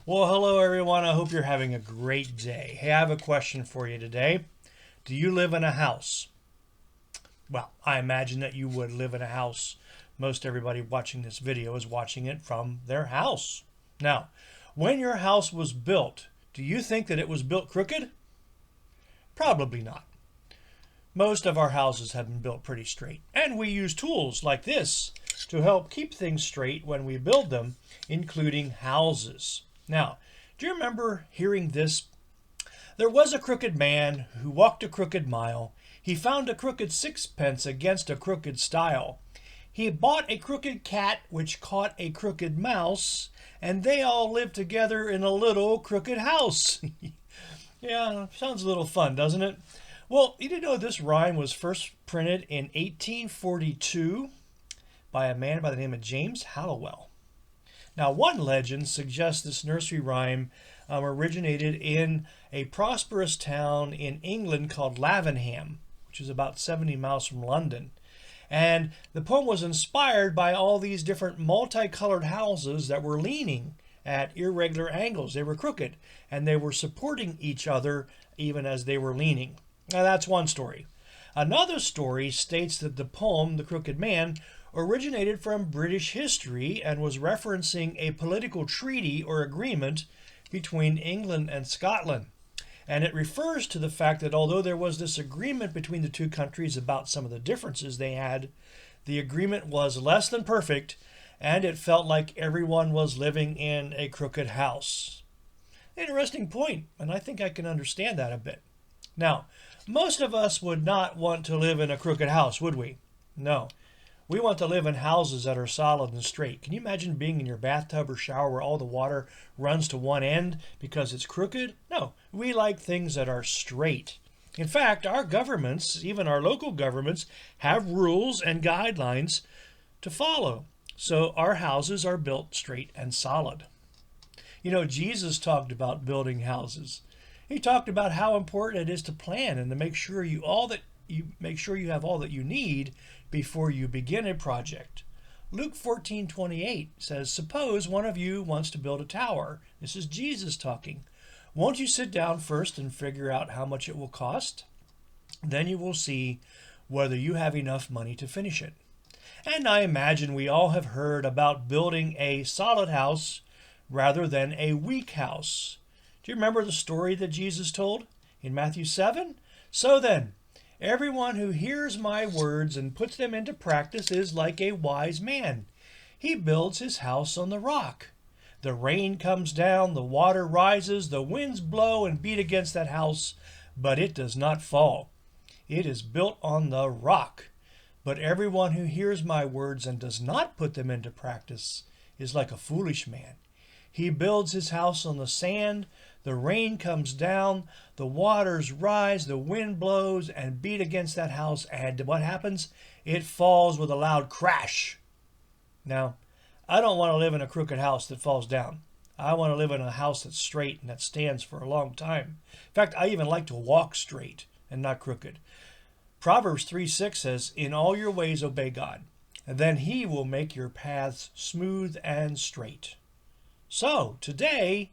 Well, hello everyone. I hope you're having a great day. Hey, I have a question for you today. Do you live in a house? Well, I imagine that you would live in a house. Most everybody watching this video is watching it from their house. Now, when your house was built, do you think that it was built crooked? Probably not. Most of our houses have been built pretty straight, and we use tools like this to help keep things straight when we build them, including houses. Now, do you remember hearing this? There was a crooked man who walked a crooked mile. He found a crooked sixpence against a crooked stile. He bought a crooked cat which caught a crooked mouse, and they all lived together in a little crooked house. Yeah, sounds a little fun, doesn't it? Well, you didn't know this rhyme was first printed in 1842 by a man by the name of James Hallowell. Now, one legend suggests this nursery rhyme originated in a prosperous town in England called Lavenham, which is about 70 miles from London. And the poem was inspired by all these different multicolored houses that were leaning at irregular angles. They were crooked and they were supporting each other even as they were leaning. Now, that's one story. Another story states that the poem, The Crooked Man, originated from British history and was referencing a political treaty or agreement between England and Scotland. And it refers to the fact that although there was this agreement between the two countries about some of the differences they had, the agreement was less than perfect and it felt like everyone was living in a crooked house. Interesting point, and I think I can understand that a bit. Now, most of us would not want to live in a crooked house, would we? No. We want to live in houses that are solid and straight. Can you imagine being in your bathtub or shower where all the water runs to one end because it's crooked? No, we like things that are straight. In fact, our governments, even our local governments, have rules and guidelines to follow. So our houses are built straight and solid. You know, Jesus talked about building houses. He talked about how important it is to plan and to make sure you have all that you need before you begin a project. Luke 14:28 says, "Suppose one of you wants to build a tower." This is Jesus talking. "Won't you sit down first and figure out how much it will cost? Then you will see whether you have enough money to finish it." And I imagine we all have heard about building a solid house rather than a weak house. Do you remember the story that Jesus told in Matthew 7? "So then, everyone who hears my words and puts them into practice is like a wise man. He builds his house on the rock. The rain comes down, the water rises, the winds blow and beat against that house, but it does not fall. It is built on the rock. But everyone who hears my words and does not put them into practice is like a foolish man. He builds his house on the sand. The rain comes down, the waters rise, the wind blows and beat against that house, and what happens? It falls with a loud crash." Now, I don't want to live in a crooked house that falls down. I want to live in a house that's straight and that stands for a long time. In fact, I even like to walk straight and not crooked. Proverbs 3:6 says, "In all your ways obey God, and then he will make your paths smooth and straight." So, today,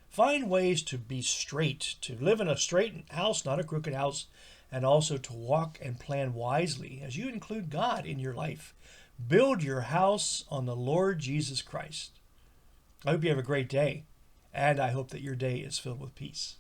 find ways to be straight, to live in a straight house, not a crooked house, and also to walk and plan wisely as you include God in your life. Build your house on the Lord Jesus Christ. I hope you have a great day, and I hope that your day is filled with peace.